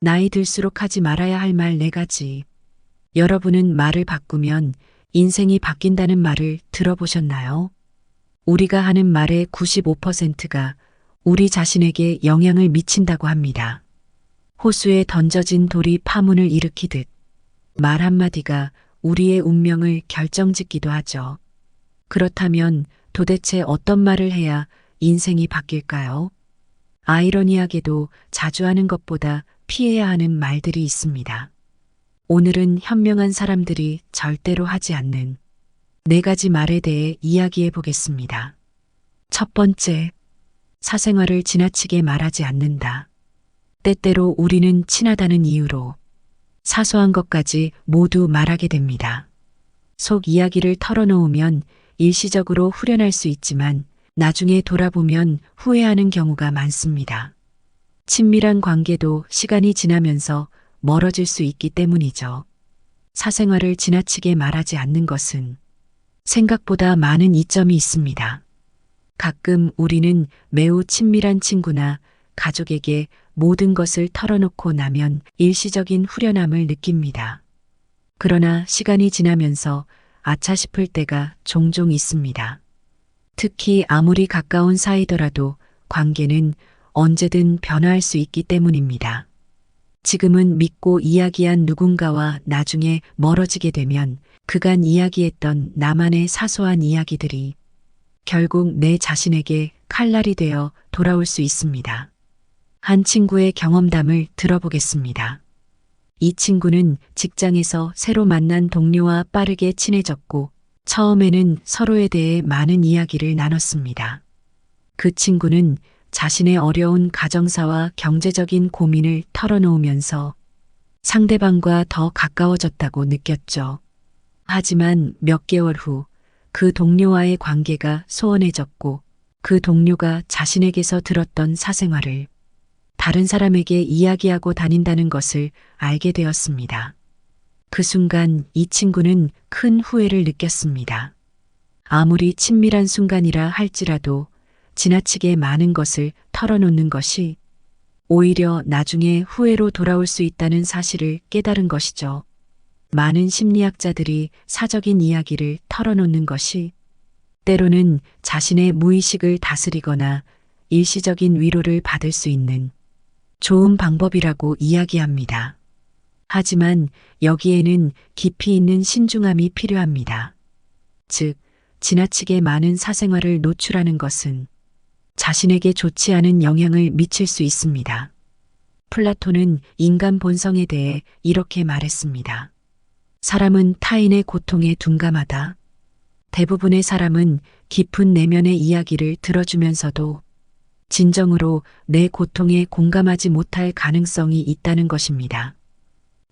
나이 들수록 하지 말아야 할 말 4가지. 여러분은 말을 바꾸면 인생이 바뀐다는 말을 들어보셨나요? 우리가 하는 말의 95%가 우리 자신에게 영향을 미친다고 합니다. 호수에 던져진 돌이 파문을 일으키듯 말 한마디가 우리의 운명을 결정짓기도 하죠. 그렇다면 도대체 어떤 말을 해야 인생이 바뀔까요? 아이러니하게도 자주 하는 것보다 피해야 하는 말들이 있습니다. 오늘은 현명한 사람들이 절대로 하지 않는 4가지 말에 대해 이야기해 보겠습니다. 첫 번째, 사생활을 지나치게 말하지 않는다. 때때로 우리는 친하다는 이유로 사소한 것까지 모두 말하게 됩니다. 속 이야기를 털어놓으면 일시적으로 후련할 수 있지만 나중에 돌아보면 후회하는 경우가 많습니다. 친밀한 관계도 시간이 지나면서 멀어질 수 있기 때문이죠. 사생활을 지나치게 말하지 않는 것은 생각보다 많은 이점이 있습니다. 가끔 우리는 매우 친밀한 친구나 가족에게 모든 것을 털어놓고 나면 일시적인 후련함을 느낍니다. 그러나 시간이 지나면서 아차 싶을 때가 종종 있습니다. 특히 아무리 가까운 사이더라도 관계는 언제든 변화할 수 있기 때문입니다. 지금은 믿고 이야기한 누군가와 나중에 멀어지게 되면 그간 이야기했던 나만의 사소한 이야기들이 결국 내 자신에게 칼날이 되어 돌아올 수 있습니다. 한 친구의 경험담을 들어보겠습니다. 이 친구는 직장에서 새로 만난 동료와 빠르게 친해졌고 처음에는 서로에 대해 많은 이야기를 나눴습니다. 그 친구는 자신의 어려운 가정사와 경제적인 고민을 털어놓으면서 상대방과 더 가까워졌다고 느꼈죠. 하지만 몇 개월 후 그 동료와의 관계가 소원해졌고 그 동료가 자신에게서 들었던 사생활을 다른 사람에게 이야기하고 다닌다는 것을 알게 되었습니다. 그 순간 이 친구는 큰 후회를 느꼈습니다. 아무리 친밀한 순간이라 할지라도 지나치게 많은 것을 털어놓는 것이 오히려 나중에 후회로 돌아올 수 있다는 사실을 깨달은 것이죠. 많은 심리학자들이 사적인 이야기를 털어놓는 것이 때로는 자신의 무의식을 다스리거나 일시적인 위로를 받을 수 있는 좋은 방법이라고 이야기합니다. 하지만 여기에는 깊이 있는 신중함이 필요합니다. 즉, 지나치게 많은 사생활을 노출하는 것은 자신에게 좋지 않은 영향을 미칠 수 있습니다. 플라톤은 인간 본성에 대해 이렇게 말했습니다. 사람은 타인의 고통에 둔감하다. 대부분의 사람은 깊은 내면의 이야기를 들어주면서도 진정으로 내 고통에 공감하지 못할 가능성이 있다는 것입니다.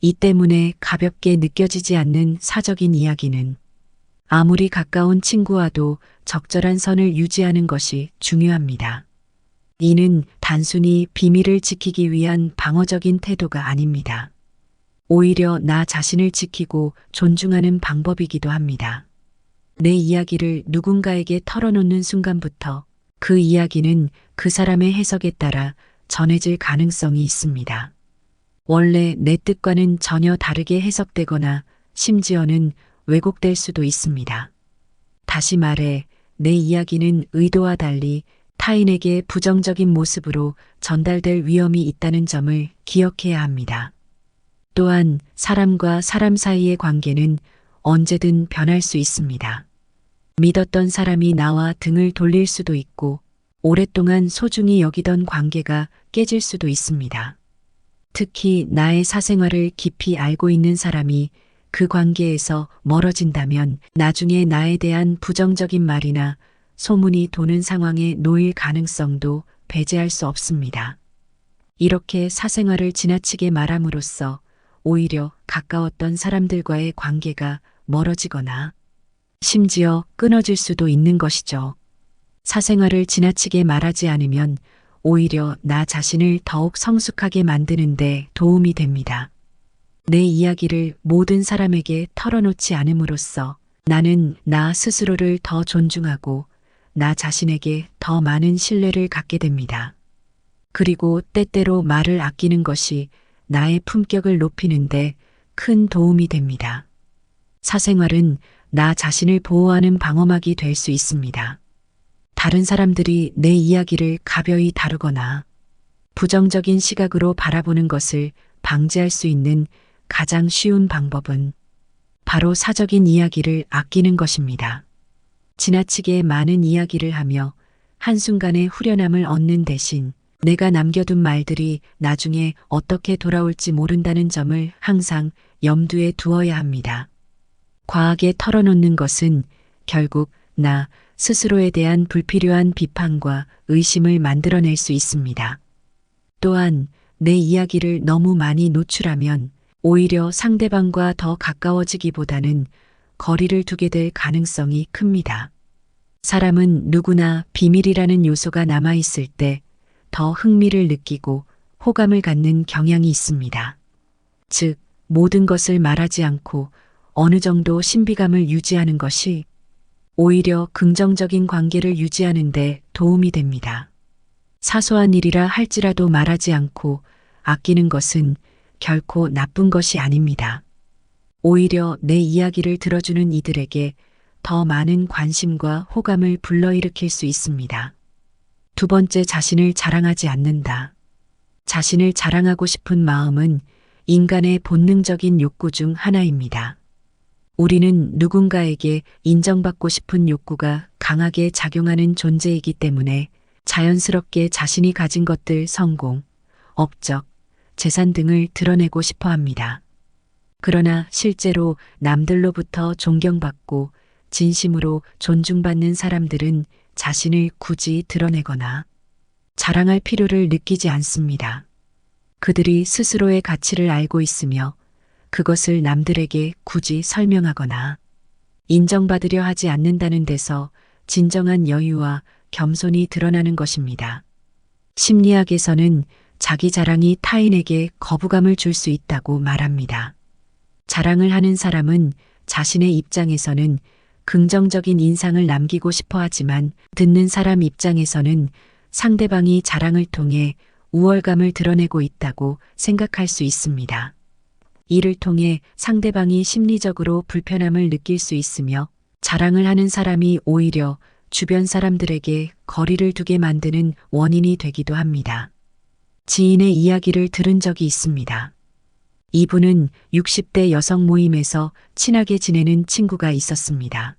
이 때문에 가볍게 느껴지지 않는 사적인 이야기는 아무리 가까운 친구와도 적절한 선을 유지하는 것이 중요합니다. 이는 단순히 비밀을 지키기 위한 방어적인 태도가 아닙니다. 오히려 나 자신을 지키고 존중하는 방법이기도 합니다. 내 이야기를 누군가에게 털어놓는 순간부터 그 이야기는 그 사람의 해석에 따라 전해질 가능성이 있습니다. 원래 내 뜻과는 전혀 다르게 해석되거나 심지어는 왜곡될 수도 있습니다. 다시 말해, 내 이야기는 의도와 달리 타인에게 부정적인 모습으로 전달될 위험이 있다는 점을 기억해야 합니다. 또한 사람과 사람 사이의 관계는 언제든 변할 수 있습니다. 믿었던 사람이 나와 등을 돌릴 수도 있고 오랫동안 소중히 여기던 관계가 깨질 수도 있습니다. 특히 나의 사생활을 깊이 알고 있는 사람이 그 관계에서 멀어진다면 나중에 나에 대한 부정적인 말이나 소문이 도는 상황에 놓일 가능성도 배제할 수 없습니다. 이렇게 사생활을 지나치게 말함으로써 오히려 가까웠던 사람들과의 관계가 멀어지거나 심지어 끊어질 수도 있는 것이죠. 사생활을 지나치게 말하지 않으면 오히려 나 자신을 더욱 성숙하게 만드는 데 도움이 됩니다. 내 이야기를 모든 사람에게 털어놓지 않음으로써 나는 나 스스로를 더 존중하고 나 자신에게 더 많은 신뢰를 갖게 됩니다. 그리고 때때로 말을 아끼는 것이 나의 품격을 높이는데 큰 도움이 됩니다. 사생활은 나 자신을 보호하는 방어막이 될 수 있습니다. 다른 사람들이 내 이야기를 가벼이 다루거나 부정적인 시각으로 바라보는 것을 방지할 수 있는 가장 쉬운 방법은 바로 사적인 이야기를 아끼는 것입니다. 지나치게 많은 이야기를 하며 한순간의 후련함을 얻는 대신 내가 남겨둔 말들이 나중에 어떻게 돌아올지 모른다는 점을 항상 염두에 두어야 합니다. 과하게 털어놓는 것은 결국 나 스스로에 대한 불필요한 비판과 의심을 만들어낼 수 있습니다. 또한 내 이야기를 너무 많이 노출하면 오히려 상대방과 더 가까워지기보다는 거리를 두게 될 가능성이 큽니다. 사람은 누구나 비밀이라는 요소가 남아있을 때 더 흥미를 느끼고 호감을 갖는 경향이 있습니다. 즉, 모든 것을 말하지 않고 어느 정도 신비감을 유지하는 것이 오히려 긍정적인 관계를 유지하는 데 도움이 됩니다. 사소한 일이라 할지라도 말하지 않고 아끼는 것은 결코 나쁜 것이 아닙니다. 오히려 내 이야기를 들어주는 이들에게 더 많은 관심과 호감을 불러일으킬 수 있습니다. 두 번째, 자신을 자랑하지 않는다. 자신을 자랑하고 싶은 마음은 인간의 본능적인 욕구 중 하나입니다. 우리는 누군가에게 인정받고 싶은 욕구가 강하게 작용하는 존재이기 때문에 자연스럽게 자신이 가진 것들, 성공, 업적, 재산 등을 드러내고 싶어 합니다. 그러나 실제로 남들로부터 존경받고 진심으로 존중받는 사람들은 자신을 굳이 드러내거나 자랑할 필요를 느끼지 않습니다. 그들이 스스로의 가치를 알고 있으며 그것을 남들에게 굳이 설명하거나 인정받으려 하지 않는다는 데서 진정한 여유와 겸손이 드러나는 것입니다. 심리학에서는 자기 자랑이 타인에게 거부감을 줄 수 있다고 말합니다. 자랑을 하는 사람은 자신의 입장에서는 긍정적인 인상을 남기고 싶어 하지만 듣는 사람 입장에서는 상대방이 자랑을 통해 우월감을 드러내고 있다고 생각할 수 있습니다. 이를 통해 상대방이 심리적으로 불편함을 느낄 수 있으며 자랑을 하는 사람이 오히려 주변 사람들에게 거리를 두게 만드는 원인이 되기도 합니다. 지인의 이야기를 들은 적이 있습니다. 이분은 60대 여성 모임에서 친하게 지내는 친구가 있었습니다.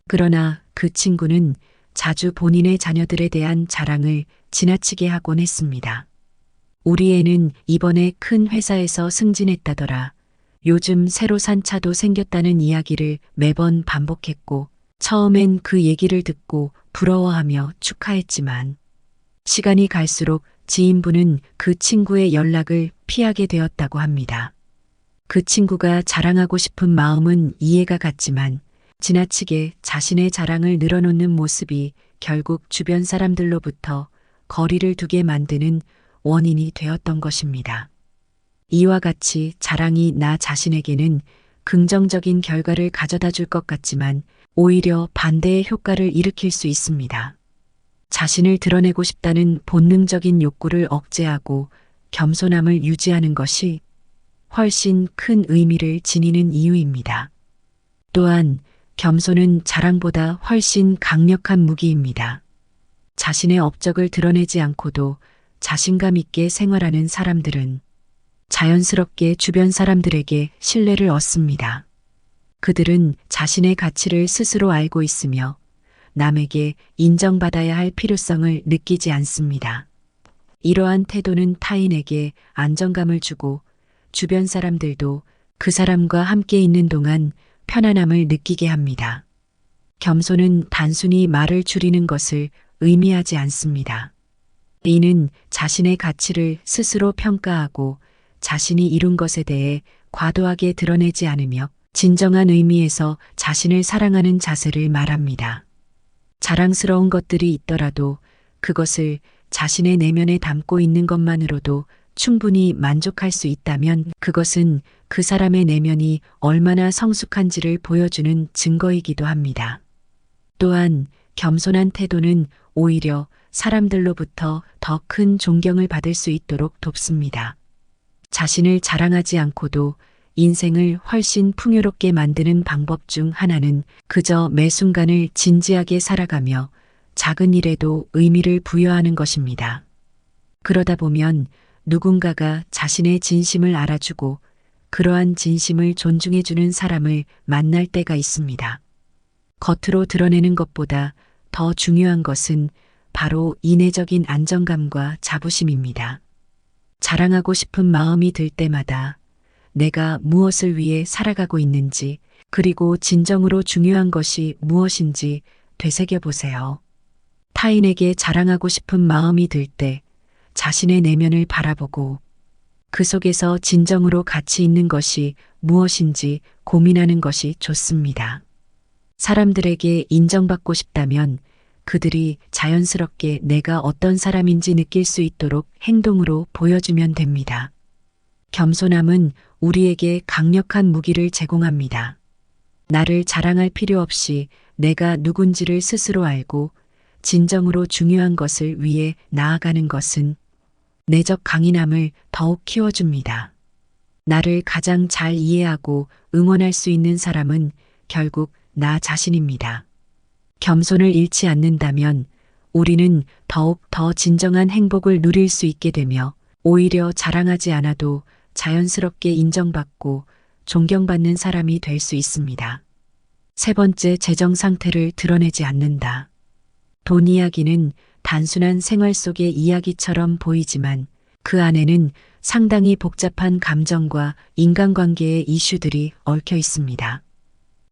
그러나 그 친구는 자주 본인의 자녀들에 대한 자랑을 지나치게 하곤 했습니다. 우리 애는 이번에 큰 회사에서 승진했다더라. 요즘 새로 산 차도 생겼다는 이야기를 매번 반복했고, 처음엔 그 얘기를 듣고 부러워하며 축하했지만, 시간이 갈수록 지인분은 그 친구의 연락을 피하게 되었다고 합니다. 그 친구가 자랑하고 싶은 마음은 이해가 갔지만 지나치게 자신의 자랑을 늘어놓는 모습이 결국 주변 사람들로부터 거리를 두게 만드는 원인이 되었던 것입니다. 이와 같이 자랑이 나 자신에게는 긍정적인 결과를 가져다 줄 것 같지만 오히려 반대의 효과를 일으킬 수 있습니다. 자신을 드러내고 싶다는 본능적인 욕구를 억제하고 겸손함을 유지하는 것이 훨씬 큰 의미를 지니는 이유입니다. 또한 겸손은 자랑보다 훨씬 강력한 무기입니다. 자신의 업적을 드러내지 않고도 자신감 있게 생활하는 사람들은 자연스럽게 주변 사람들에게 신뢰를 얻습니다. 그들은 자신의 가치를 스스로 알고 있으며 남에게 인정받아야 할 필요성을 느끼지 않습니다. 이러한 태도는 타인에게 안정감을 주고 주변 사람들도 그 사람과 함께 있는 동안 편안함을 느끼게 합니다. 겸손은 단순히 말을 줄이는 것을 의미하지 않습니다. 이는 자신의 가치를 스스로 평가하고 자신이 이룬 것에 대해 과도하게 드러내지 않으며 진정한 의미에서 자신을 사랑하는 자세를 말합니다. 자랑스러운 것들이 있더라도 그것을 자신의 내면에 담고 있는 것만으로도 충분히 만족할 수 있다면 그것은 그 사람의 내면이 얼마나 성숙한지를 보여주는 증거이기도 합니다. 또한 겸손한 태도는 오히려 사람들로부터 더 큰 존경을 받을 수 있도록 돕습니다. 자신을 자랑하지 않고도 인생을 훨씬 풍요롭게 만드는 방법 중 하나는 그저 매 순간을 진지하게 살아가며 작은 일에도 의미를 부여하는 것입니다. 그러다 보면 누군가가 자신의 진심을 알아주고 그러한 진심을 존중해주는 사람을 만날 때가 있습니다. 겉으로 드러내는 것보다 더 중요한 것은 바로 인내적인 안정감과 자부심입니다. 자랑하고 싶은 마음이 들 때마다 내가 무엇을 위해 살아가고 있는지, 그리고 진정으로 중요한 것이 무엇인지 되새겨 보세요. 타인에게 자랑하고 싶은 마음이 들 때 자신의 내면을 바라보고 그 속에서 진정으로 가치 있는 것이 무엇인지 고민하는 것이 좋습니다. 사람들에게 인정받고 싶다면 그들이 자연스럽게 내가 어떤 사람인지 느낄 수 있도록 행동으로 보여주면 됩니다. 겸손함은 우리에게 강력한 무기를 제공합니다. 나를 자랑할 필요 없이 내가 누군지를 스스로 알고 진정으로 중요한 것을 위해 나아가는 것은 내적 강인함을 더욱 키워줍니다. 나를 가장 잘 이해하고 응원할 수 있는 사람은 결국 나 자신입니다. 겸손을 잃지 않는다면 우리는 더욱 더 진정한 행복을 누릴 수 있게 되며 오히려 자랑하지 않아도 자연스럽게 인정받고 존경받는 사람이 될 수 있습니다. 세 번째, 재정 상태를 드러내지 않는다. 돈 이야기는 단순한 생활 속의 이야기처럼 보이지만 그 안에는 상당히 복잡한 감정과 인간관계의 이슈들이 얽혀 있습니다.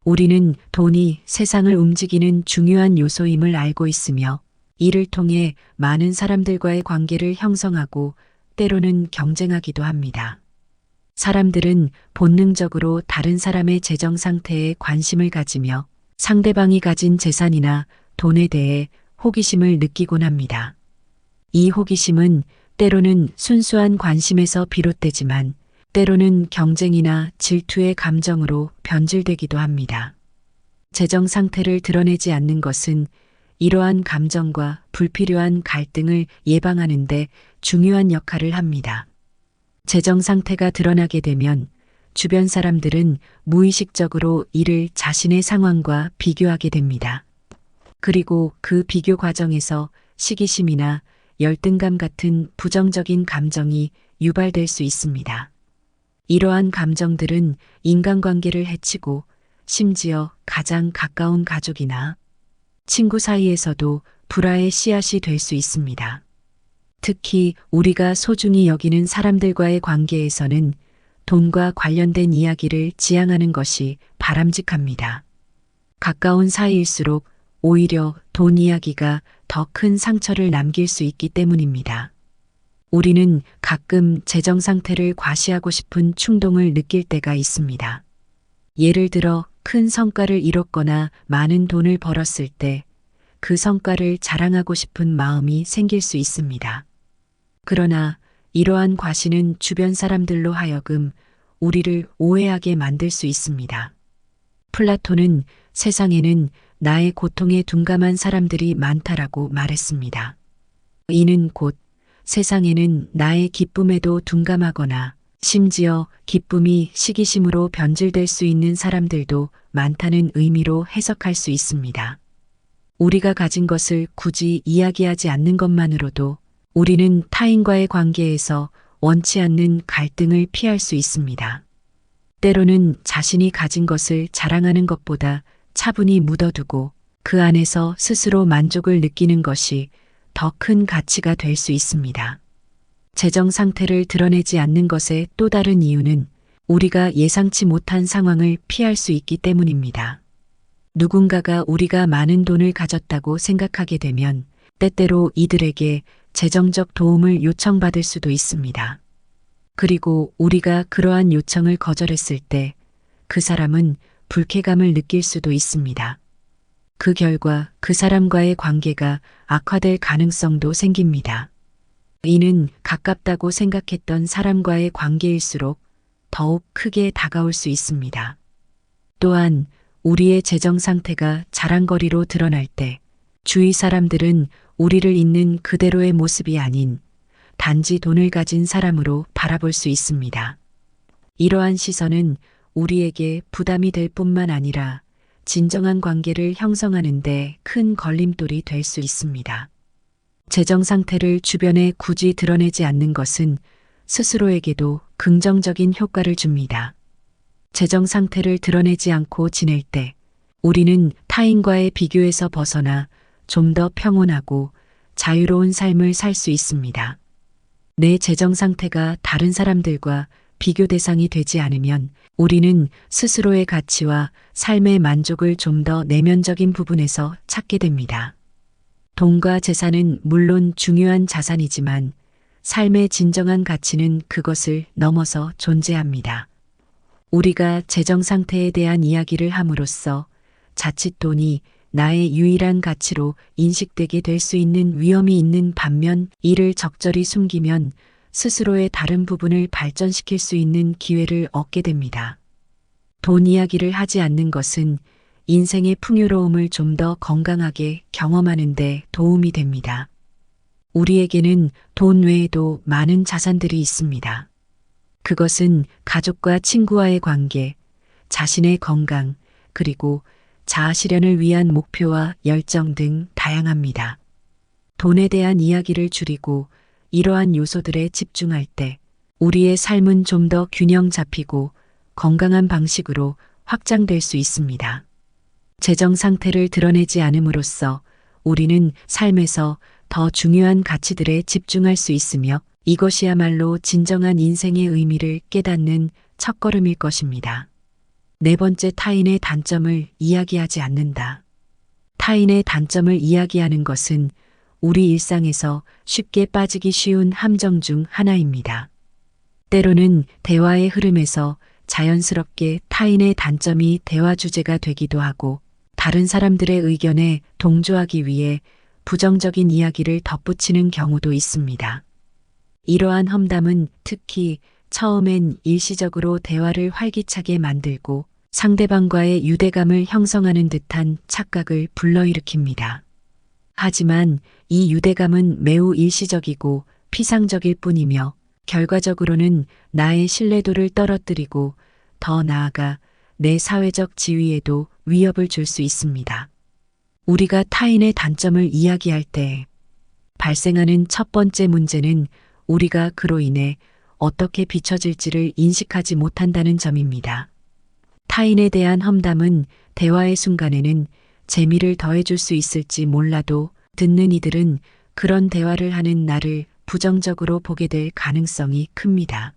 우리는 돈이 세상을 움직이는 중요한 요소임을 알고 있으며 이를 통해 많은 사람들과의 관계를 형성하고 때로는 경쟁하기도 합니다. 사람들은 본능적으로 다른 사람의 재정 상태에 관심을 가지며 상대방이 가진 재산이나 돈에 대해 호기심을 느끼곤 합니다. 이 호기심은 때로는 순수한 관심에서 비롯되지만 때로는 경쟁이나 질투의 감정으로 변질되기도 합니다. 재정 상태를 드러내지 않는 것은 이러한 감정과 불필요한 갈등을 예방하는 데 중요한 역할을 합니다. 재정 상태가 드러나게 되면 주변 사람들은 무의식적으로 이를 자신의 상황과 비교하게 됩니다. 그리고 그 비교 과정에서 시기심이나 열등감 같은 부정적인 감정이 유발될 수 있습니다. 이러한 감정들은 인간관계를 해치고 심지어 가장 가까운 가족이나 친구 사이에서도 불화의 씨앗이 될 수 있습니다. 특히 우리가 소중히 여기는 사람들과의 관계에서는 돈과 관련된 이야기를 지향하는 것이 바람직합니다. 가까운 사이일수록 오히려 돈 이야기가 더 큰 상처를 남길 수 있기 때문입니다. 우리는 가끔 재정 상태를 과시하고 싶은 충동을 느낄 때가 있습니다. 예를 들어 큰 성과를 이뤘거나 많은 돈을 벌었을 때 그 성과를 자랑하고 싶은 마음이 생길 수 있습니다. 그러나 이러한 과시는 주변 사람들로 하여금 우리를 오해하게 만들 수 있습니다. 플라톤은 세상에는 나의 고통에 둔감한 사람들이 많다라고 말했습니다. 이는 곧 세상에는 나의 기쁨에도 둔감하거나 심지어 기쁨이 시기심으로 변질될 수 있는 사람들도 많다는 의미로 해석할 수 있습니다. 우리가 가진 것을 굳이 이야기하지 않는 것만으로도 우리는 타인과의 관계에서 원치 않는 갈등을 피할 수 있습니다. 때로는 자신이 가진 것을 자랑하는 것보다 차분히 묻어두고 그 안에서 스스로 만족을 느끼는 것이 더 큰 가치가 될 수 있습니다. 재정 상태를 드러내지 않는 것의 또 다른 이유는 우리가 예상치 못한 상황을 피할 수 있기 때문입니다. 누군가가 우리가 많은 돈을 가졌다고 생각하게 되면 때때로 이들에게 재정적 도움을 요청받을 수도 있습니다. 그리고 우리가 그러한 요청을 거절했을 때 그 사람은 불쾌감을 느낄 수도 있습니다. 그 결과 그 사람과의 관계가 악화될 가능성도 생깁니다. 이는 가깝다고 생각했던 사람과의 관계일수록 더욱 크게 다가올 수 있습니다. 또한 우리의 재정 상태가 자랑거리로 드러날 때 주위 사람들은 우리를 있는 그대로의 모습이 아닌 단지 돈을 가진 사람으로 바라볼 수 있습니다. 이러한 시선은 우리에게 부담이 될 뿐만 아니라 진정한 관계를 형성하는데 큰 걸림돌이 될 수 있습니다. 재정 상태를 주변에 굳이 드러내지 않는 것은 스스로에게도 긍정적인 효과를 줍니다. 재정 상태를 드러내지 않고 지낼 때 우리는 타인과의 비교에서 벗어나 좀 더 평온하고 자유로운 삶을 살 수 있습니다. 내 재정 상태가 다른 사람들과 비교 대상이 되지 않으면 우리는 스스로의 가치와 삶의 만족을 좀 더 내면적인 부분에서 찾게 됩니다. 돈과 재산은 물론 중요한 자산이지만 삶의 진정한 가치는 그것을 넘어서 존재합니다. 우리가 재정 상태에 대한 이야기를 함으로써 자칫 돈이 나의 유일한 가치로 인식되게 될 수 있는 위험이 있는 반면 이를 적절히 숨기면 스스로의 다른 부분을 발전시킬 수 있는 기회를 얻게 됩니다. 돈 이야기를 하지 않는 것은 인생의 풍요로움을 좀 더 건강하게 경험하는 데 도움이 됩니다. 우리에게는 돈 외에도 많은 자산들이 있습니다. 그것은 가족과 친구와의 관계, 자신의 건강, 그리고 자아 실현을 위한 목표와 열정 등 다양합니다. 돈에 대한 이야기를 줄이고 이러한 요소들에 집중할 때 우리의 삶은 좀 더 균형 잡히고 건강한 방식으로 확장될 수 있습니다. 재정 상태를 드러내지 않음으로써 우리는 삶에서 더 중요한 가치들에 집중할 수 있으며 이것이야말로 진정한 인생의 의미를 깨닫는 첫걸음일 것입니다. 네 번째, 타인의 단점을 이야기하지 않는다. 타인의 단점을 이야기하는 것은 우리 일상에서 쉽게 빠지기 쉬운 함정 중 하나입니다. 때로는 대화의 흐름에서 자연스럽게 타인의 단점이 대화 주제가 되기도 하고 다른 사람들의 의견에 동조하기 위해 부정적인 이야기를 덧붙이는 경우도 있습니다. 이러한 험담은 특히 처음엔 일시적으로 대화를 활기차게 만들고 상대방과의 유대감을 형성하는 듯한 착각을 불러일으킵니다. 하지만 이 유대감은 매우 일시적이고 피상적일 뿐이며 결과적으로는 나의 신뢰도를 떨어뜨리고 더 나아가 내 사회적 지위에도 위협을 줄 수 있습니다. 우리가 타인의 단점을 이야기할 때 발생하는 첫 번째 문제는 우리가 그로 인해 어떻게 비춰질지를 인식하지 못한다는 점입니다. 타인에 대한 험담은 대화의 순간에는 재미를 더해줄 수 있을지 몰라도 듣는 이들은 그런 대화를 하는 나를 부정적으로 보게 될 가능성이 큽니다.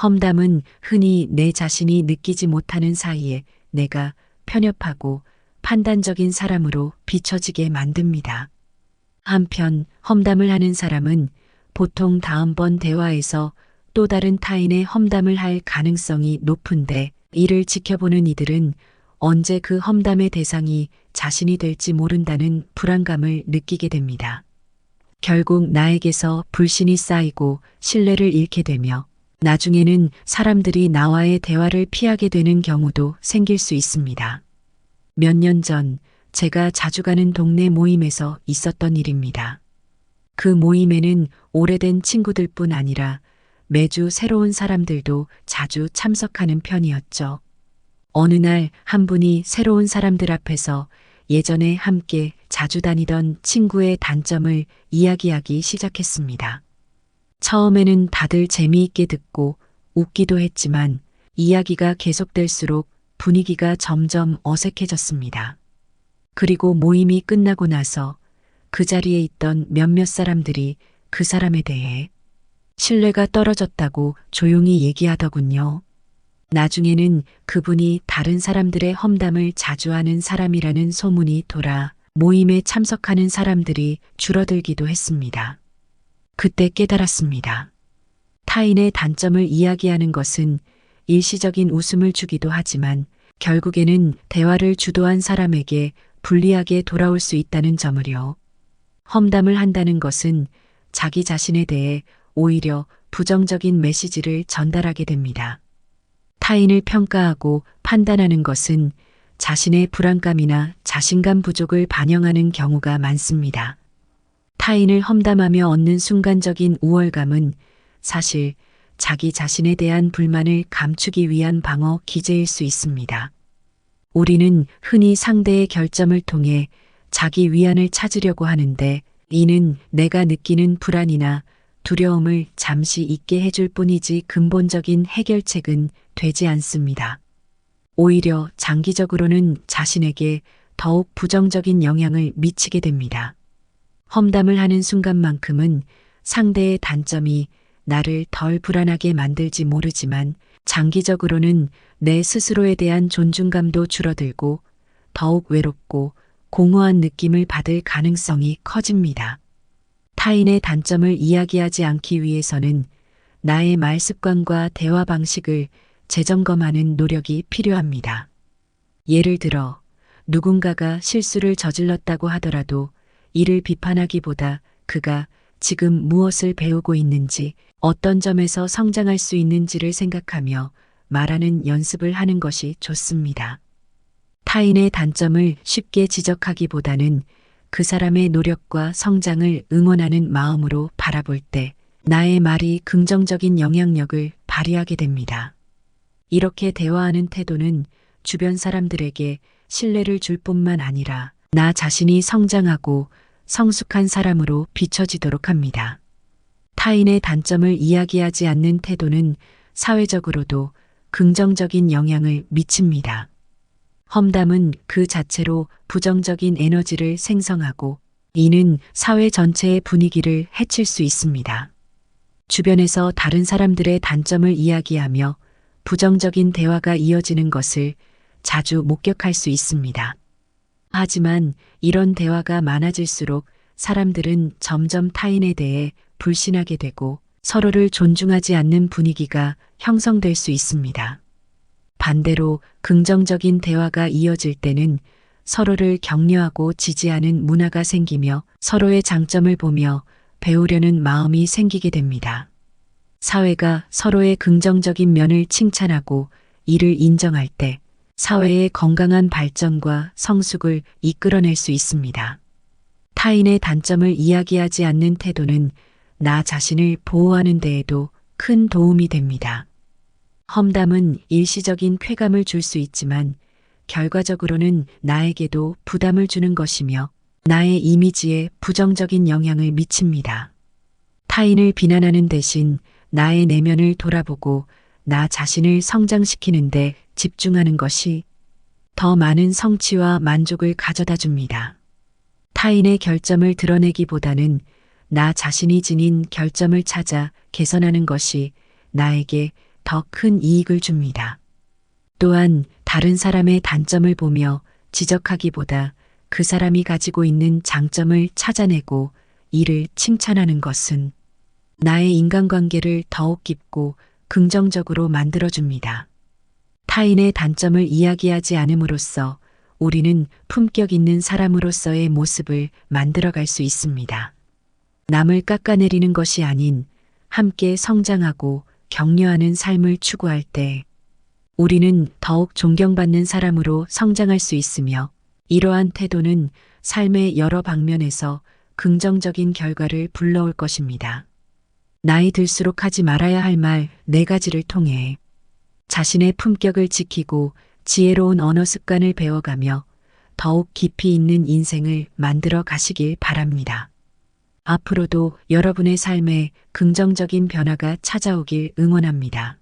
험담은 흔히 내 자신이 느끼지 못하는 사이에 내가 편협하고 판단적인 사람으로 비춰지게 만듭니다. 한편 험담을 하는 사람은 보통 다음번 대화에서 또 다른 타인의 험담을 할 가능성이 높은데 이를 지켜보는 이들은 언제 그 험담의 대상이 자신이 될지 모른다는 불안감을 느끼게 됩니다. 결국 나에게서 불신이 쌓이고 신뢰를 잃게 되며 나중에는 사람들이 나와의 대화를 피하게 되는 경우도 생길 수 있습니다. 몇 년 전 제가 자주 가는 동네 모임에서 있었던 일입니다. 그 모임에는 오래된 친구들뿐 아니라 매주 새로운 사람들도 자주 참석하는 편이었죠. 어느 날 한 분이 새로운 사람들 앞에서 예전에 함께 자주 다니던 친구의 단점을 이야기하기 시작했습니다. 처음에는 다들 재미있게 듣고 웃기도 했지만 이야기가 계속될수록 분위기가 점점 어색해졌습니다. 그리고 모임이 끝나고 나서 그 자리에 있던 몇몇 사람들이 그 사람에 대해 신뢰가 떨어졌다고 조용히 얘기하더군요. 나중에는 그분이 다른 사람들의 험담을 자주 하는 사람이라는 소문이 돌아 모임에 참석하는 사람들이 줄어들기도 했습니다. 그때 깨달았습니다. 타인의 단점을 이야기하는 것은 일시적인 웃음을 주기도 하지만 결국에는 대화를 주도한 사람에게 불리하게 돌아올 수 있다는 점을요. 험담을 한다는 것은 자기 자신에 대해 오히려 부정적인 메시지를 전달하게 됩니다. 타인을 평가하고 판단하는 것은 자신의 불안감이나 자신감 부족을 반영하는 경우가 많습니다. 타인을 험담하며 얻는 순간적인 우월감은 사실 자기 자신에 대한 불만을 감추기 위한 방어 기제일 수 있습니다. 우리는 흔히 상대의 결점을 통해 자기 위안을 찾으려고 하는데, 이는 내가 느끼는 불안이나 두려움을 잠시 잊게 해줄 뿐이지 근본적인 해결책은 되지 않습니다. 오히려 장기적으로는 자신에게 더욱 부정적인 영향을 미치게 됩니다. 험담을 하는 순간만큼은 상대의 단점이 나를 덜 불안하게 만들지 모르지만, 장기적으로는 내 스스로에 대한 존중감도 줄어들고 더욱 외롭고 공허한 느낌을 받을 가능성이 커집니다. 타인의 단점을 이야기하지 않기 위해서는 나의 말 습관과 대화 방식을 재점검하는 노력이 필요합니다. 예를 들어, 누군가가 실수를 저질렀다고 하더라도 이를 비판하기보다 그가 지금 무엇을 배우고 있는지, 어떤 점에서 성장할 수 있는지를 생각하며 말하는 연습을 하는 것이 좋습니다. 타인의 단점을 쉽게 지적하기보다는 그 사람의 노력과 성장을 응원하는 마음으로 바라볼 때 나의 말이 긍정적인 영향력을 발휘하게 됩니다. 이렇게 대화하는 태도는 주변 사람들에게 신뢰를 줄 뿐만 아니라 나 자신이 성장하고 성숙한 사람으로 비춰지도록 합니다. 타인의 단점을 이야기하지 않는 태도는 사회적으로도 긍정적인 영향을 미칩니다. 험담은 그 자체로 부정적인 에너지를 생성하고, 이는 사회 전체의 분위기를 해칠 수 있습니다. 주변에서 다른 사람들의 단점을 이야기하며 부정적인 대화가 이어지는 것을 자주 목격할 수 있습니다. 하지만 이런 대화가 많아질수록 사람들은 점점 타인에 대해 불신하게 되고 서로를 존중하지 않는 분위기가 형성될 수 있습니다. 반대로 긍정적인 대화가 이어질 때는 서로를 격려하고 지지하는 문화가 생기며 서로의 장점을 보며 배우려는 마음이 생기게 됩니다. 사회가 서로의 긍정적인 면을 칭찬하고 이를 인정할 때 사회의 건강한 발전과 성숙을 이끌어낼 수 있습니다. 타인의 단점을 이야기하지 않는 태도는 나 자신을 보호하는 데에도 큰 도움이 됩니다. 험담은 일시적인 쾌감을 줄 수 있지만 결과적으로는 나에게도 부담을 주는 것이며 나의 이미지에 부정적인 영향을 미칩니다. 타인을 비난하는 대신 나의 내면을 돌아보고 나 자신을 성장시키는데 집중하는 것이 더 많은 성취와 만족을 가져다 줍니다. 타인의 결점을 드러내기보다는 나 자신이 지닌 결점을 찾아 개선하는 것이 나에게 더 큰 이익을 줍니다. 또한 다른 사람의 단점을 보며 지적하기보다 그 사람이 가지고 있는 장점을 찾아내고 이를 칭찬하는 것은 나의 인간관계를 더욱 깊고 긍정적으로 만들어줍니다. 타인의 단점을 이야기하지 않음으로써 우리는 품격 있는 사람으로서의 모습을 만들어갈 수 있습니다. 남을 깎아내리는 것이 아닌 함께 성장하고 격려하는 삶을 추구할 때 우리는 더욱 존경받는 사람으로 성장할 수 있으며, 이러한 태도는 삶의 여러 방면에서 긍정적인 결과를 불러올 것입니다. 나이 들수록 하지 말아야 할 말 4가지를 통해 자신의 품격을 지키고 지혜로운 언어 습관을 배워가며 더욱 깊이 있는 인생을 만들어 가시길 바랍니다. 앞으로도 여러분의 삶에 긍정적인 변화가 찾아오길 응원합니다.